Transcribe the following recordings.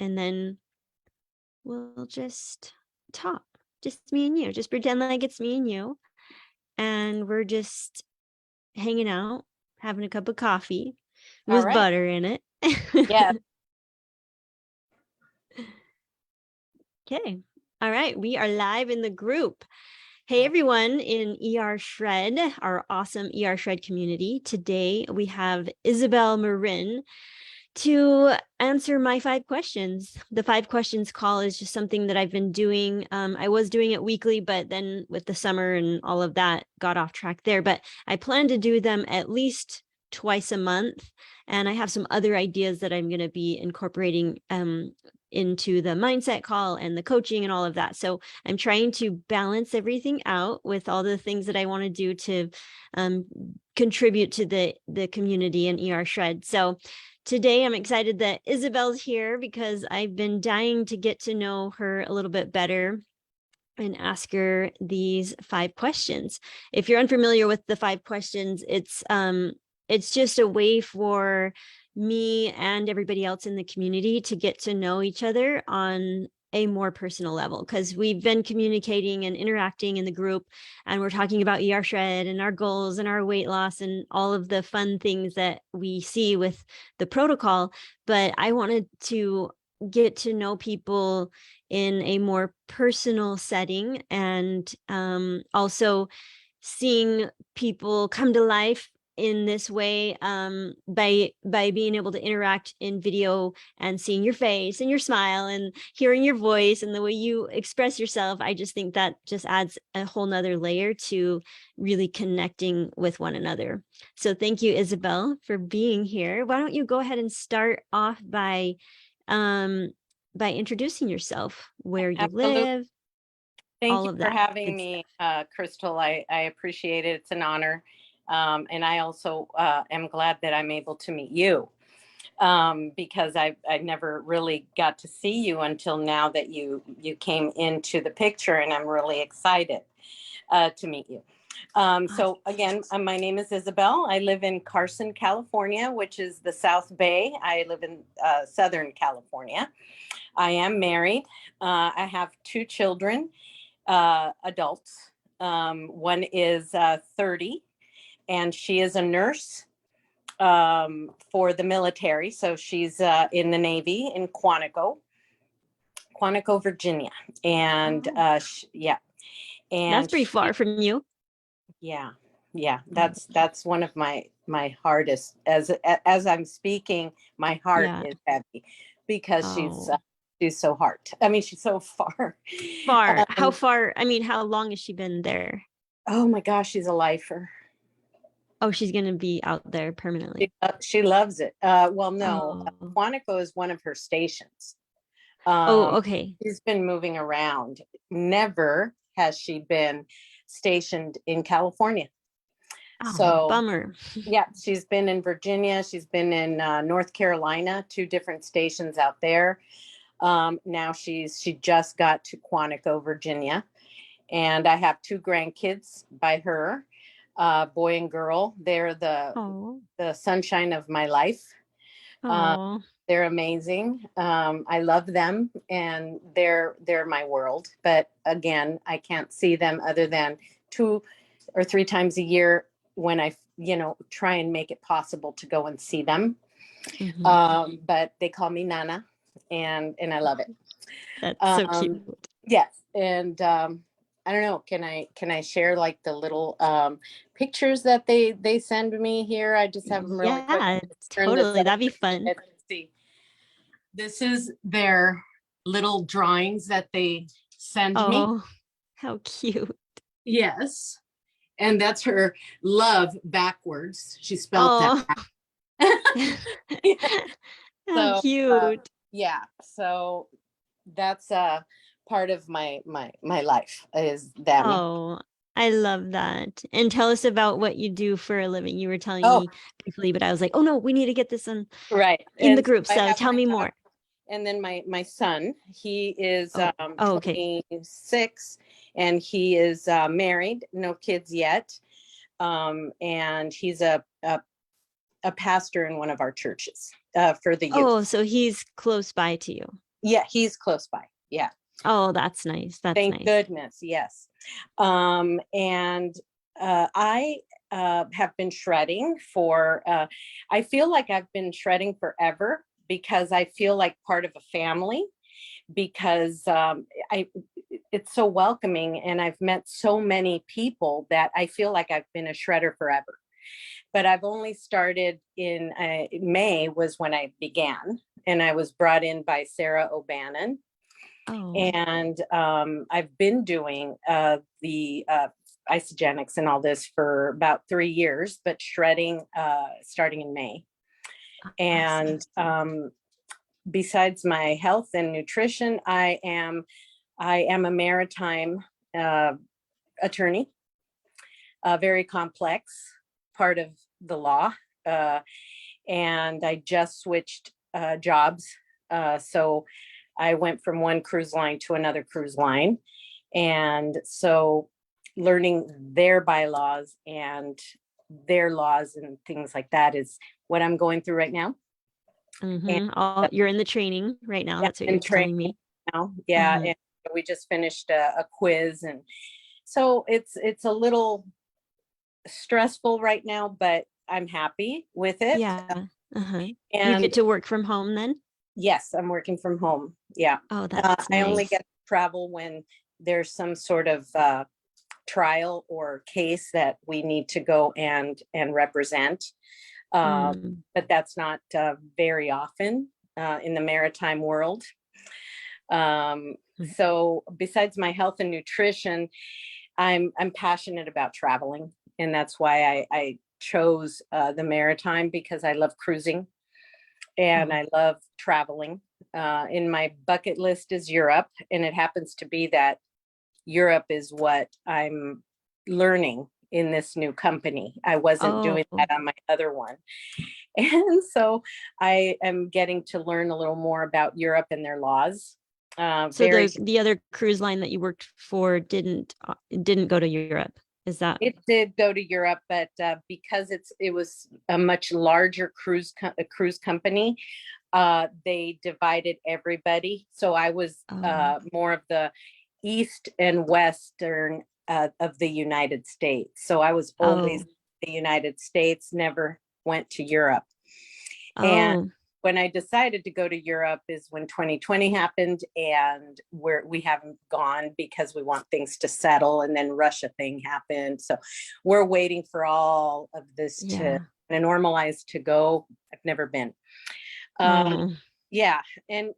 and then we'll just talk. Just me and you. Just pretend like it's me and you. And we're just hanging out, having a cup of coffee All with right. butter in it. Yeah. Okay. All right. We are live in the group. Hey, everyone in ER Shred, our awesome ER Shred community. Today we have Isabel Marin to answer my 5 questions. The 5 questions call is just something that I've been doing. I was doing it weekly, but then with the summer and all of that, got off track there. But I plan to do them at least twice a month. And I have some other ideas that I'm going to be incorporating into the mindset call and the coaching and all of that. So I'm trying to balance everything out with all the things that I want to do to contribute to the community and ER Shred. So today, I'm excited that Isabel's here because I've been dying to get to know her a little bit better and ask her these 5 questions. If you're unfamiliar with the 5 questions, it's just a way for me and everybody else in the community to get to know each other on a more personal level, because we've been communicating and interacting in the group, and we're talking about ER Shred and our goals and our weight loss and all of the fun things that we see with the protocol. But I wanted to get to know people in a more personal setting, and also seeing people come to life in this way, by being able to interact in video and seeing your face and your smile and hearing your voice and the way you express yourself. I just think that just adds a whole nother layer to really connecting with one another. So thank you, Isabel, for being here. Why don't you go ahead and start off by introducing yourself, where you Absolutely. live, Thank all you of for that having good stuff. me, Crystal. I appreciate it. It's an honor. And I also am glad that I'm able to meet you, because I never really got to see you until now that you came into the picture, and I'm really excited to meet you. So again, my name is Isabel. I live in Carson, California, which is the South Bay. I live in Southern California. I am married. I have 2 children, adults. One is 30, and she is a nurse for the military. So she's in the Navy in Quantico, Virginia. And yeah. That's And pretty she, far from you. yeah, that's one of my hardest. As I'm speaking, my heart Yeah. is heavy because Oh, she's so hard. I mean, she's so far. far. How far? I mean, how long has she been there? Oh my gosh, she's a lifer. Oh, she's gonna be out there permanently. She loves it. Well, no, Oh. Quantico is one of her stations. Oh, okay. She's been moving around. Never has she been stationed in California. Oh, So, bummer. yeah, she's been in Virginia. She's been in North Carolina, 2 different stations out there. Now she just got to Quantico, Virginia, and I have 2 grandkids by her, boy and girl. They're Oh, the sunshine of my life. Uh, oh, they're amazing. I love them, and they're my world. But again, I can't see them other than 2 or 3 times a year when I, try and make it possible to go and see them. hmm. But they call me Nana, and I love it. That's so cute. Um, yes, and I don't know. Can I share like the little pictures that they send me here? I just have them really quick. Yeah, Turn this totally. up That'd be so you fun. guys can see. This is their little drawings that they send me. Oh, how cute. Yes, and that's her love backwards. She spelled that. Oh, how So cute. yeah, so that's part of my life is them. Oh, I love that. And tell us about what you do for a living. You were telling Oh, me briefly, but I was like, oh no, we need to get this right. in the And so group. I So have tell my me daughter, more. and then my son. He is Oh, oh, okay. 26, and he is married, no kids yet. And he's a pastor in one of our churches for the youth. Oh, so he's close by to you. Yeah, he's close by. Yeah. Oh, that's nice. That's Thank nice. goodness. Yes. And I have been shredding for, I feel like I've been shredding forever because I feel like part of a family because it's so welcoming and I've met so many people that I feel like I've been a shredder forever. But I've only started in May was when I began, and I was brought in by Sarah O'Bannon. Oh, And I've been doing the isogenics and all this for about 3 years, but shredding starting in May. awesome. And besides my health and nutrition, I am a maritime attorney, a very complex part of the law. And I just switched jobs. So I went from one cruise line to another cruise line. And so learning their bylaws and their laws and things like that is what I'm going through right now. And You're in the training right now. yeah, That's what you're and telling training me. now. Yeah. Uh-huh. And we just finished a quiz. And so it's a little stressful right now, but I'm happy with it. Yeah. Uh-huh. You And get to work from home then? yes, I'm working from home. Yeah. Oh, that's I only get nice. to travel when there's some sort of trial or case that we need to go and represent. Uh, Mm. but that's not very often in the maritime world. Mm. So besides my health and nutrition, I'm passionate about traveling, and that's why I chose the maritime because I love cruising and Oh, I love traveling. In my bucket list is Europe, and it happens to be that Europe is what I'm learning in this new company. I wasn't doing oh. that on my other one. And so I am getting to learn a little more about Europe and their laws. So Very, the other cruise line that you worked for didn't go to Europe. Is that? it did go to Europe, but because it was a much larger cruise company, they divided everybody. So I was Oh, more of the east and western of the United States. So I was always oh, the United States, never went to Europe. And oh. when I decided to go to Europe is when 2020 happened, and we haven't gone because we want things to settle, and then Russia thing happened. So we're waiting for all of this to Yeah. normalize to go. I've never been. Um, Oh, yeah, and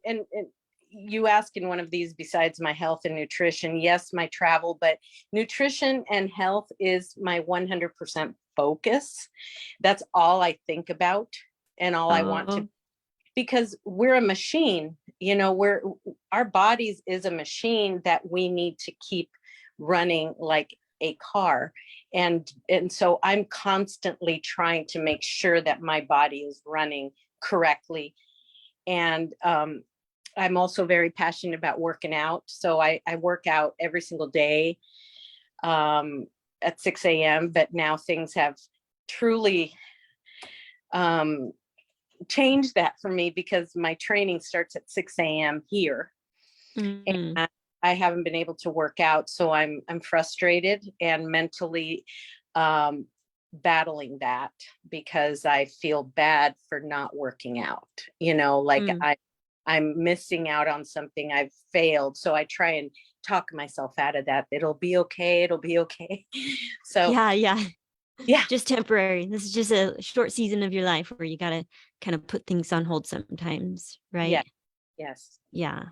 you ask in one of these, besides my health and nutrition, yes, my travel, but nutrition and health is my 100% focus. That's all I think about and all I want to, oh. because we're a machine, our bodies is a machine that we need to keep running like a car. And so I'm constantly trying to make sure that my body is running correctly. And I'm also very passionate about working out. So I work out every single day at 6 a.m. But now things have truly um, changed that for me because my training starts at 6 a.m. here. Mm. And I haven't been able to work out. So I'm frustrated and mentally battling that because I feel bad for not working out, like Mm. I'm missing out on something. I've failed. So I try and talk myself out of that. It'll be okay. It'll be okay. So Yeah, yeah. yeah, Just temporary. This is just a short season of your life where you gotta kind of put things on hold sometimes, yeah, right? yes. Yeah.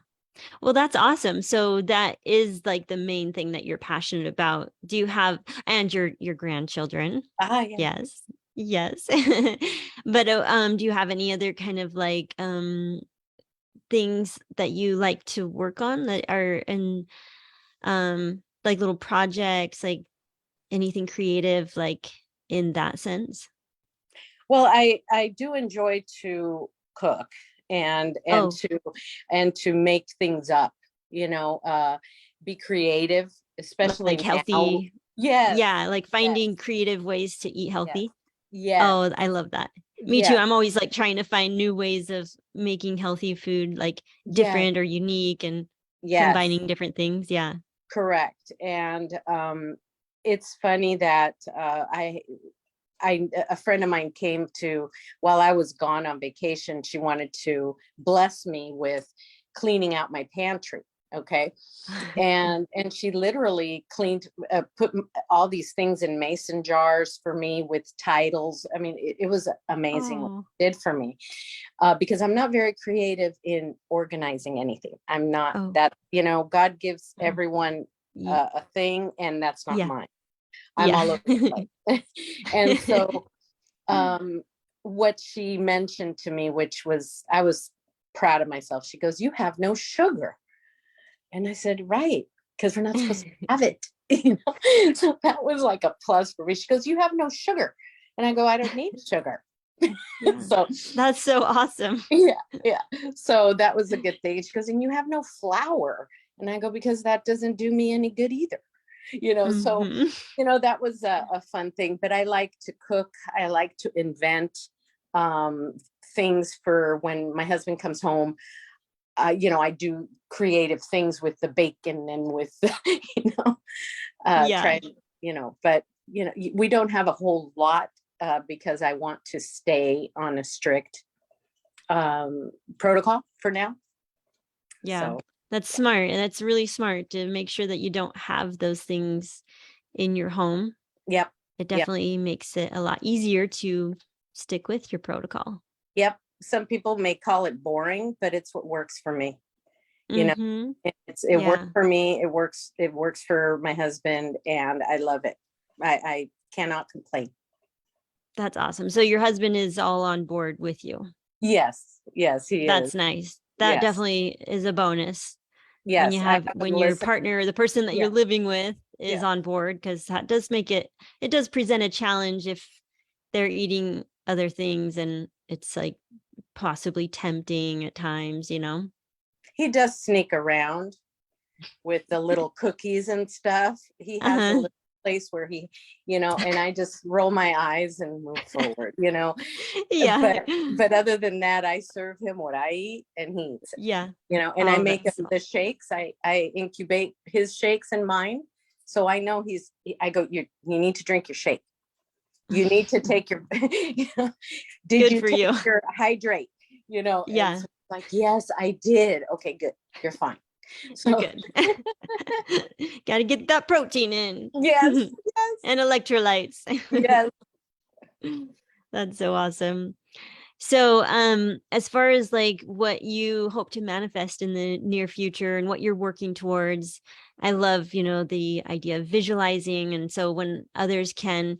Well, that's awesome. So that is like the main thing that you're passionate about. Do you have, and your grandchildren? Yeah. Yes. Yes. But do you have any other kind of like things that you like to work on that are in like little projects, like anything creative like in that sense? Well, I do enjoy to cook and and Oh, to and to make things up, be creative, like especially now. healthy. Yes, Yeah, like yes, finding creative ways to eat yes, healthy. yes. Oh, I love that. Me too. Yeah, I'm always like trying to find new ways of making healthy food, like yeah, different or unique and yes, combining different things. Yeah. correct. And it's funny that a friend of mine came to, while I was gone on vacation, she wanted to bless me with cleaning out my pantry. Okay. And she literally cleaned, put all these things in mason jars for me with titles. I mean, it was amazing what Oh, it did for me, because I'm not very creative in organizing anything. I'm not oh, that, God gives oh. everyone Ye- a thing, and that's not yeah. mine. I'm Yeah. all over the place. And so, um, what she mentioned to me, which was, I was proud of myself. She goes, "You have no sugar." And I said, "Right, because we're not supposed to have it." So that was like a plus for me. She goes, "You have no sugar." And I go, "I don't need sugar." Yeah. So That's so awesome. yeah, yeah. So that was a good thing. She goes, "And you have no flour." And I go, "Because that doesn't do me any good either." So Hmm. that was a fun thing. But I like to cook. I like to invent um things for when my husband comes home. I do creative things with the bacon and with Yeah. try, but we don't have a whole lot, because I want to stay on a strict protocol for now. Yeah. So That's smart. And that's really smart to make sure that you don't have those things in your home. yep, It yep, definitely makes it a lot easier to stick with your protocol. yep. Some people may call it boring, but it's what works for me. You know, Hmm. it works Yeah. for me. It works for my husband, and I love it. I cannot complain. That's awesome. So your husband is all on board with you. Yes, yes, he is. That's nice. That Yes, definitely is a bonus when you yes. I have have when him your listen. partner or the person that you're Yeah, living with is yeah. on board, because that does make it does present a challenge if they're eating other things and it's like possibly tempting at times. He does sneak around with the little cookies and stuff. He has a Uh-huh. little place where and I just roll my eyes and move forward. Yeah. But other than that, I serve him what I eat and he eats Yeah. it. And I Oh, make that's him the shakes. I incubate his shakes and mine. So I know I go, you need to drink your shake. You need to take your, did good you for take you. your hydrate? And Yeah, so like, yes, I did. Okay, good. You're fine. you're So good. Got to get that protein in yes, and yes, electrolytes. yes. That's so awesome. So, as far as like what you hope to manifest in the near future and what you're working towards, I love, the idea of visualizing. And so when others can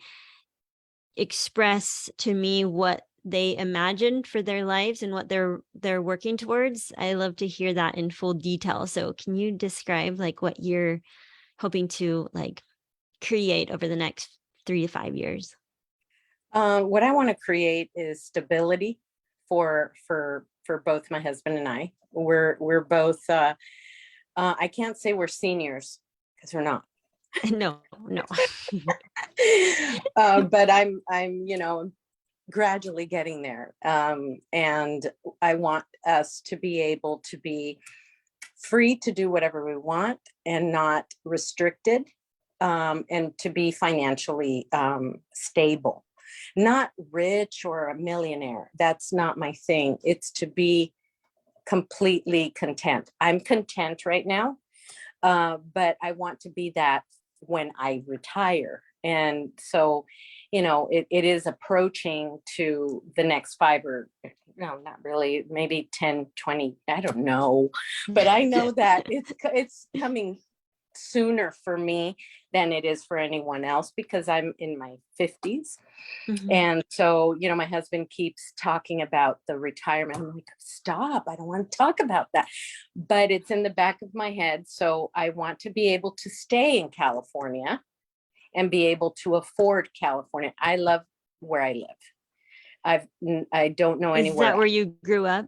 express to me what they imagined for their lives and what they're working towards, I love to hear that in full detail. So, can you describe like what you're hoping to like create over the next 3 to 5 years? What I want to create is stability for both my husband and I. We're both. I can't say we're seniors because we're not. No, no. But I'm gradually getting there. And I want us to be able to be free to do whatever we want and not restricted, and to be financially stable. Not rich or a millionaire. That's not my thing. It's to be completely content. I'm content right now, but I want to be that when I retire. And so, it is approaching to the next 5 or no, not really, maybe 10, 20, I don't know. But I know that it's coming sooner for me than it is for anyone else because I'm in my 50s. Mhm. And so, my husband keeps talking about the retirement. I'm like, stop, I don't want to talk about that. But it's in the back of my head. So I want to be able to stay in California and be able to afford California. I love where I live. I don't know Is anywhere that else. where you grew up?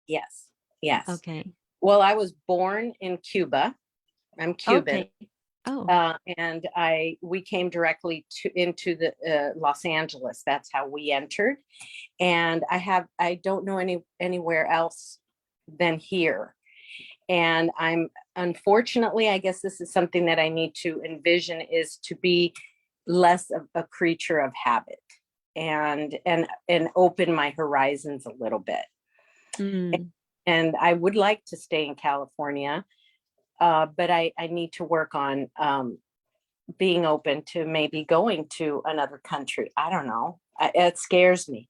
Yes. Yes. Okay. Well, I was born in Cuba. I'm Cuban. Okay. Oh, And we came directly into the Los Angeles. That's how we entered. And I don't know anywhere else than here. And unfortunately, I guess this is something that I need to envision, is to be less of a creature of habit, and open my horizons a little bit. mm, And I would like to stay in California, but I need to work on being open to maybe going to another country. I don't know. It scares me.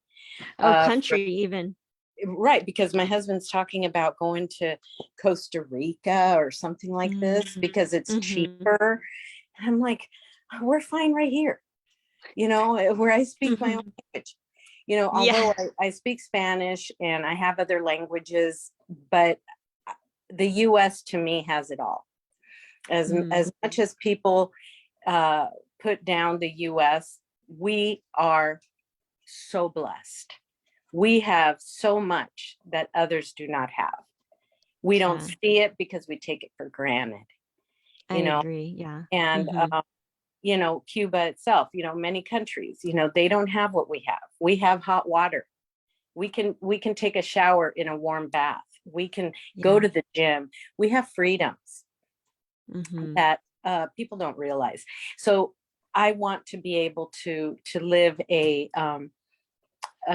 oh, country even. Right, because my husband's talking about going to Costa Rica or something like this Mm, because it's mhm, cheaper. And I'm like, we're fine right here, where I speak my own mhm. language. Yeah. Although I speak Spanish and I have other languages, but the US to me has it all. As Mm, much as people uh, put down the US, we are so blessed. We have so much that others do not have. We don't yeah, see it because we take it for granted, I you know, agree. Yeah. and, Hmm. Cuba itself, many countries, they don't have what we have. We have hot water. We can take a shower in a warm bath. We can go Yeah. to the gym. We have freedoms Hmm. that people don't realize. So I want to be able to live a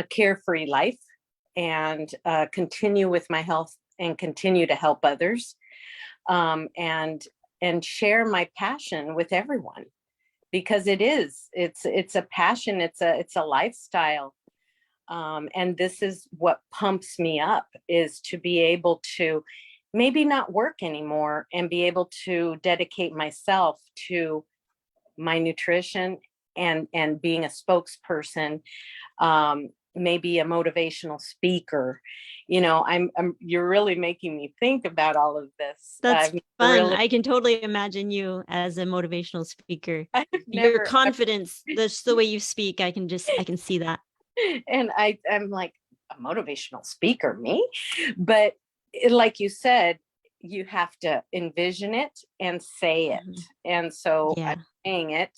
carefree life, and continue with my health and continue to help others, and share my passion with everyone, because it's a passion, it's a lifestyle, and this is what pumps me up, is to be able to maybe not work anymore and be able to dedicate myself to my nutrition, and being a spokesperson, maybe a motivational speaker. You're really making me think about all of this. That's I've never fun. really I can totally imagine you as a motivational speaker. I've Your never confidence, that's the way you speak. I can see that. and I'm like, a motivational speaker, me? But like you said, you have to envision it and say it. Mhm. And so I'm Yeah. saying it.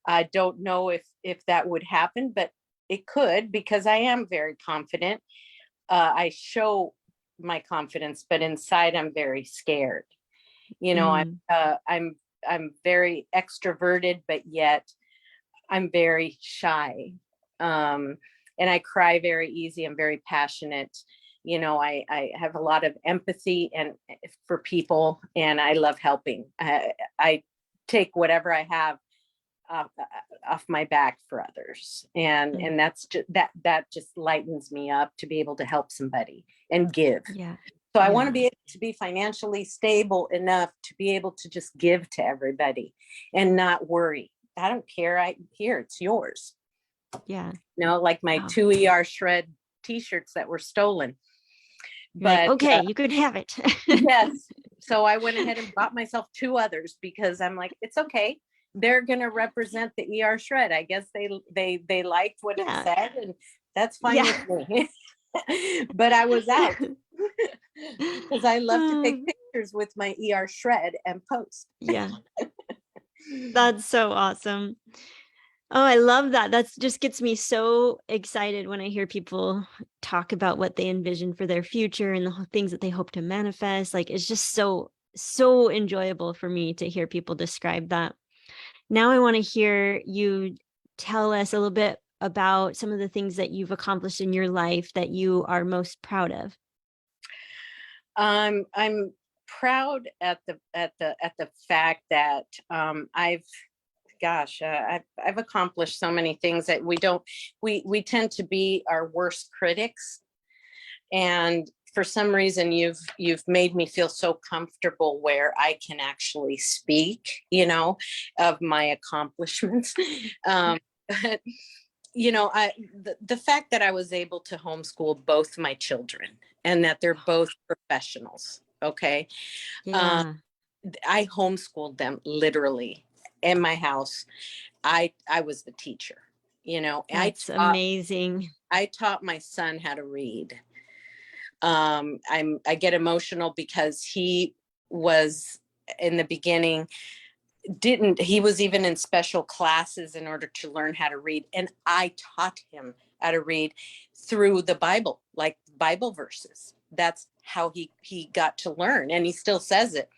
I don't know if that would happen, but it could, because I am very confident. I show my confidence, but inside I'm very scared. You know, I'm Mm, uh, I'm I'm very extroverted, but yet I'm very shy. Um, and I cry very easy. I'm very passionate. I have a lot of empathy and for people, and I love helping. I take whatever I have off, off my back for others, and mm, and that's just that just lightens me up to be able to help somebody and give. yeah. So I want to Yeah. be able to be financially stable enough to be able to just give to everybody and not worry. I don't care. Here, it's yours. Yeah. Like my Wow. 2 ER shred t-shirts that were stolen. You're like, But okay, you could have it. yes, so I went ahead and bought myself two others, because I'm like, it's okay. They're going to represent the ER shred. I guess they liked what it Yeah. said, and that's fine Yeah. with me. But I was out because I love to take pictures with my ER shred and post. Yeah. That's so awesome. Oh, I love that. That's just gets me so excited when I hear people talk about what they envision for their future and the things that they hope to manifest. Like it's just so enjoyable for me to hear people describe that. Now I want to hear you tell us a little bit about some of the things that you've accomplished in your life that you are most proud of. I'm proud at the fact that I've accomplished so many things that we tend to be our worst critics. And for some reason, you've made me feel so comfortable where I can actually speak, of my accomplishments. But the fact that I was able to homeschool both my children, and that they're both professionals. Okay. um, Yeah, I homeschooled them literally in my house. I was the teacher. that's amazing. I taught my son how to read. I get emotional because he was, in the beginning, he was even in special classes in order to learn how to read. And I taught him how to read through the Bible, like Bible verses. That's how he got to learn. And he still says it.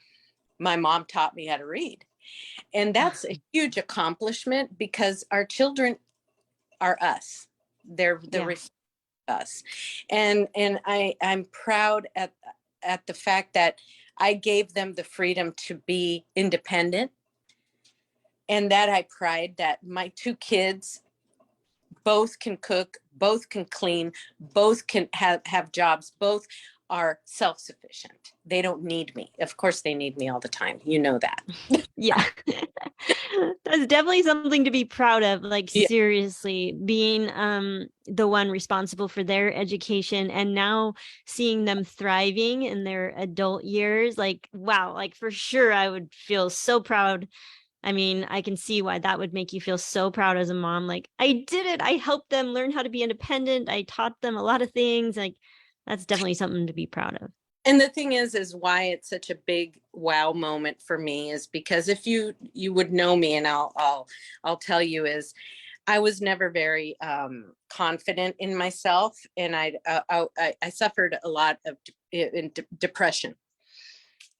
My mom taught me how to read. And that's a huge accomplishment because our children are us. They're the reflection of us. And I'm proud at the fact that I gave them the freedom to be independent. And that I pride that my two kids both can cook, both can clean, both can have jobs, both are self-sufficient. They don't need me. Of course, they need me all the time. You know that. Yeah. That's definitely something to be proud of. Like, Yeah. seriously, being the one responsible for their education and now seeing them thriving in their adult years. Like, wow, like for sure I would feel so proud. I mean, I can see why that would make you feel so proud as a mom. Like, I did it. I helped them learn how to be independent. I taught them a lot of things. Like, that's definitely something to be proud of. And the thing is why it's such a big wow moment for me is because if you would know me, and I'll tell you, is I was never very confident in myself, and I suffered a lot of depression.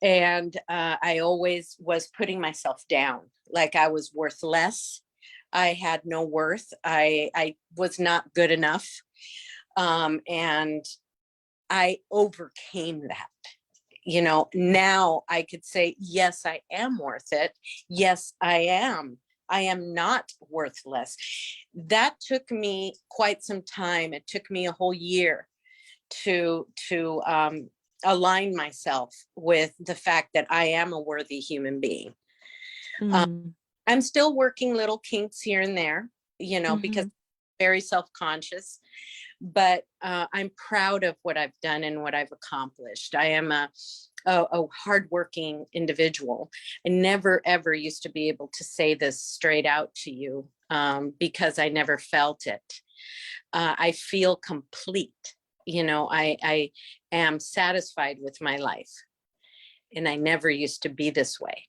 And I always was putting myself down, like I was worthless. I had no worth. I was not good enough. And I overcame that. Now I could say, yes, I am worth it. Yes, I am. I am not worthless. That took me quite some time. It took me a whole year to align myself with the fact that I am a worthy human being. I'm still working little kinks here and there, because I'm very self-conscious, but I'm proud of what I've done and what I've accomplished. I am a hardworking individual. I never, ever used to be able to say this straight out to you because I never felt it. I feel complete. I am satisfied with my life, and I never used to be this way.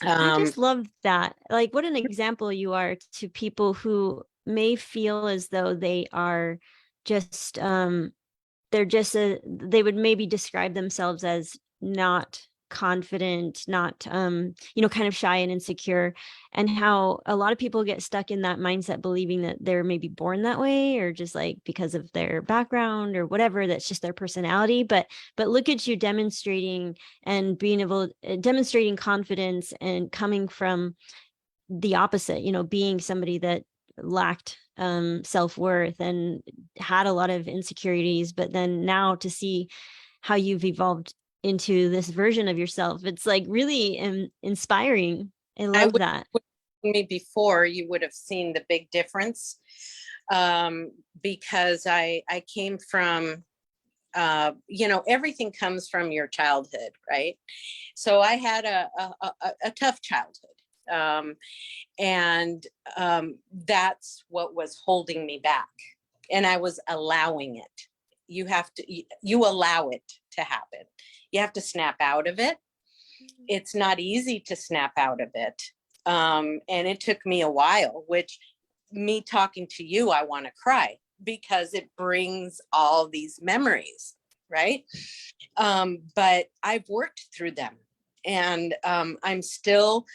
I just love that. Like, what an example you are to people who may feel as though they are just they're just they would maybe describe themselves as not confident, not kind of shy and insecure, and how a lot of people get stuck in that mindset, believing that they're maybe born that way, or just like because of their background or whatever, that's just their personality. But look at you demonstrating and being able demonstrating confidence and coming from the opposite, being somebody that lacked self-worth and had a lot of insecurities, but then now to see how you've evolved into this version of yourself, it's like really inspiring. I love that. Me before, you would have seen the big difference, because I came from everything comes from your childhood, right? So I had a tough childhood. And that's what was holding me back. And I was allowing it. You allow it to happen. You have to snap out of it. It's not easy to snap out of it. And it took me a while, which me talking to you, I want to cry because it brings all these memories, right? But I've worked through them, and I'm still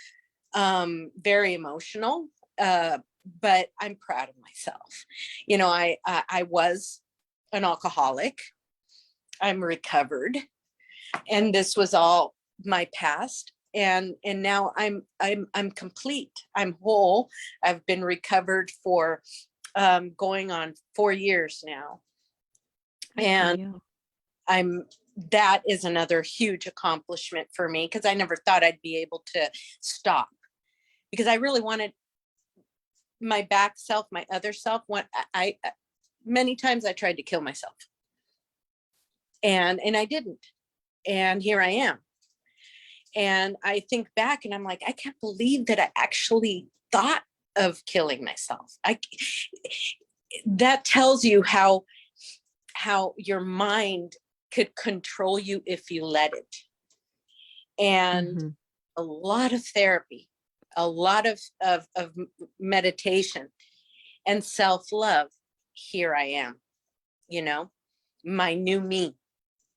very emotional, but I'm proud of myself. I was an alcoholic. I'm recovered, and this was all my past. And now I'm complete. I'm whole. I've been recovered for going on 4 years now, and that is another huge accomplishment for me, because I never thought I'd be able to stop, because I really wanted my back self, my other self. Many times I tried to kill myself, and I didn't. And here I am. And I think back and I'm like, I can't believe that I actually thought of killing myself. That tells you how your mind could control you if you let it. And a lot of therapy, a lot of meditation and self-love, here I am, you know, my new me.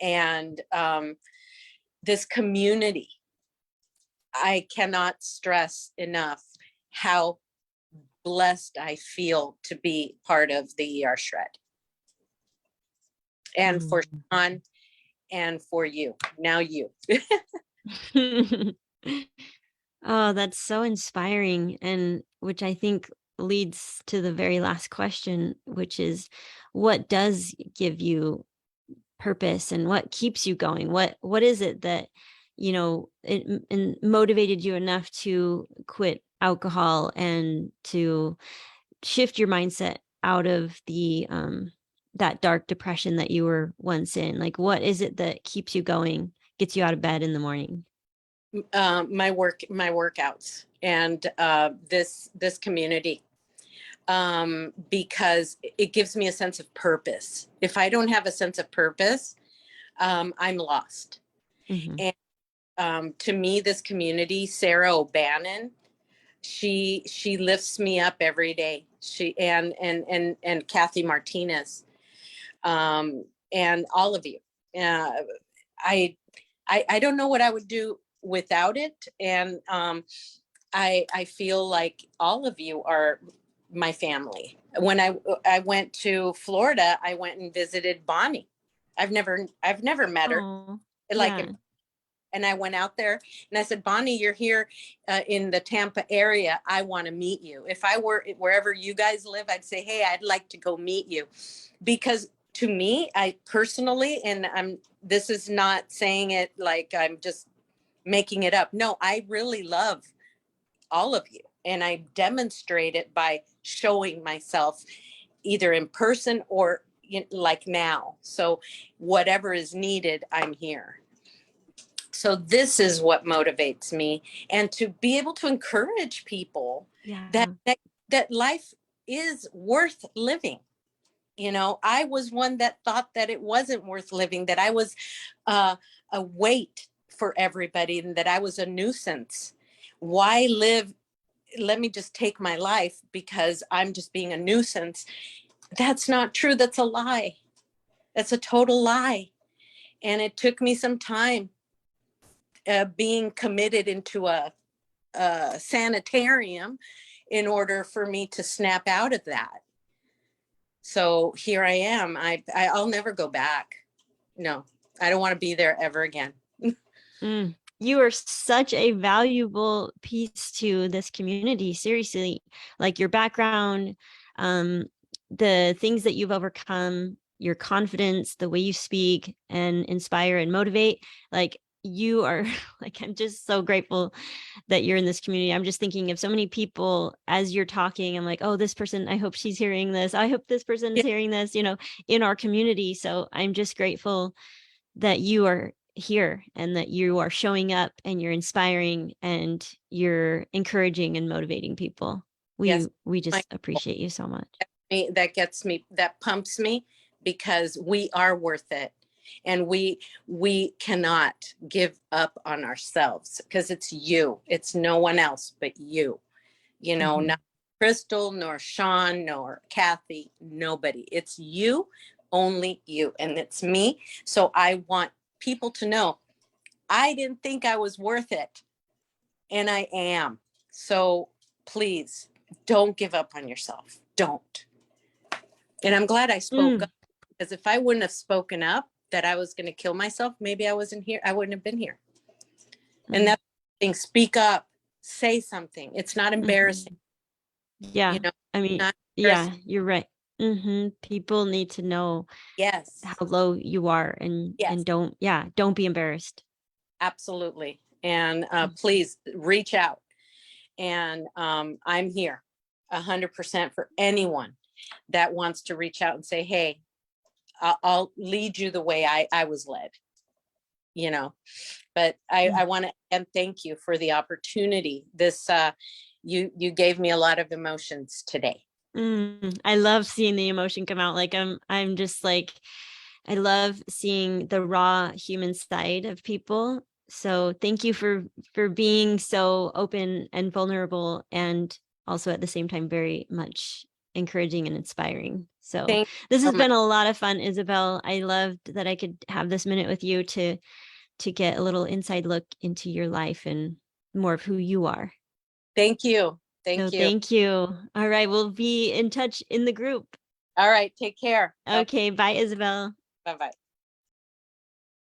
And this community, I cannot stress enough how blessed I feel to be part of the ER Shred. And for Sean and for you, now you. Oh, that's so inspiring. And which I think leads to the very last question, which is what does give you purpose and what keeps you going? What is it that, it motivated you enough to quit alcohol and to shift your mindset out of the that dark depression that you were once in? Like, what is it that keeps you going, gets you out of bed in the morning? My workouts, and this community, because it gives me a sense of purpose. If I don't have a sense of purpose, I'm lost. Mhm. And to me, this community, Sarah O'Bannon, she lifts me up every day. She and Kathy Martinez, and all of you. Uh, I don't know what I would do without it. And I feel like all of you are my family. When I went to Florida, I went and visited Bonnie. I've never met her. Oh, Like, yeah. and I went out there and I said, Bonnie, you're here in the Tampa area. I want to meet you. If I were wherever you guys live, I'd say, hey, I'd like to go meet you. Because to me, I personally, and this is not saying it like I'm just making it up. No, I really love all of you. And I demonstrate it by showing myself either in person or like now. So whatever is needed, I'm here. So this is what motivates me, and to be able to encourage people that Yeah. that life is worth living. You know, I was one that thought that it wasn't worth living, that I was a weight for everybody, and that I was a nuisance. Why live? Let me just take my life because I'm just being a nuisance. That's not true. That's a lie. That's a total lie. And it took me some time being committed into a sanitarium in order for me to snap out of that. So here I am. I'll never go back. No, I don't want to be there ever again. You are such a valuable piece to this community. Seriously, like your background, um, the things that you've overcome, your confidence, the way you speak and inspire and motivate. Like you are like, I'm just so grateful that you're in this community. I'm just thinking of so many people as you're talking. I'm like, oh, this person, I hope she's hearing this. I hope this person's Yeah. hearing this, in our community. So I'm just grateful that you are here and that you are showing up and you're inspiring and you're encouraging and motivating people. Yes. We My, just appreciate you so much. that gets me, that pumps me, because we are worth it. And we cannot give up on ourselves, because it's you. It's no one else but you. Mhm. Not Crystal, nor Sean, nor Kathy, nobody. It's you, only you, and it's me. So I want people to know I didn't think I was worth it, and I am. So please don't give up on yourself. Don't. And I'm glad I spoke Mm. up, because if I wouldn't have spoken up that I was going to kill myself, maybe I wasn't here. I wouldn't have been here. And Mm. that's the thing. Speak up, say something. It's not embarrassing. Mhm. Yeah. I mean, Not yeah, embarrassing. you're right. People need to know how Yes. low you are and Yes. don't be embarrassed. Absolutely. And Mm. please reach out. And I'm here 100% for anyone that wants to reach out and say, hey, I'll lead you the way I was led, but I want to, and thank you for the opportunity. You gave me a lot of emotions today. I love seeing the emotion come out. Like I'm just like, I love seeing the raw human side of people. So thank you for being so open and vulnerable, and also at the same time very much encouraging and inspiring. So Thank this you has so much. been a lot of fun, Isabel. I loved that I could have this minute with you to get a little inside look into your life and more of who you are. Thank you. So Thank you. thank you. All right, we'll be in touch in the group. All right. Take care. Okay, bye, Isabel. Bye bye.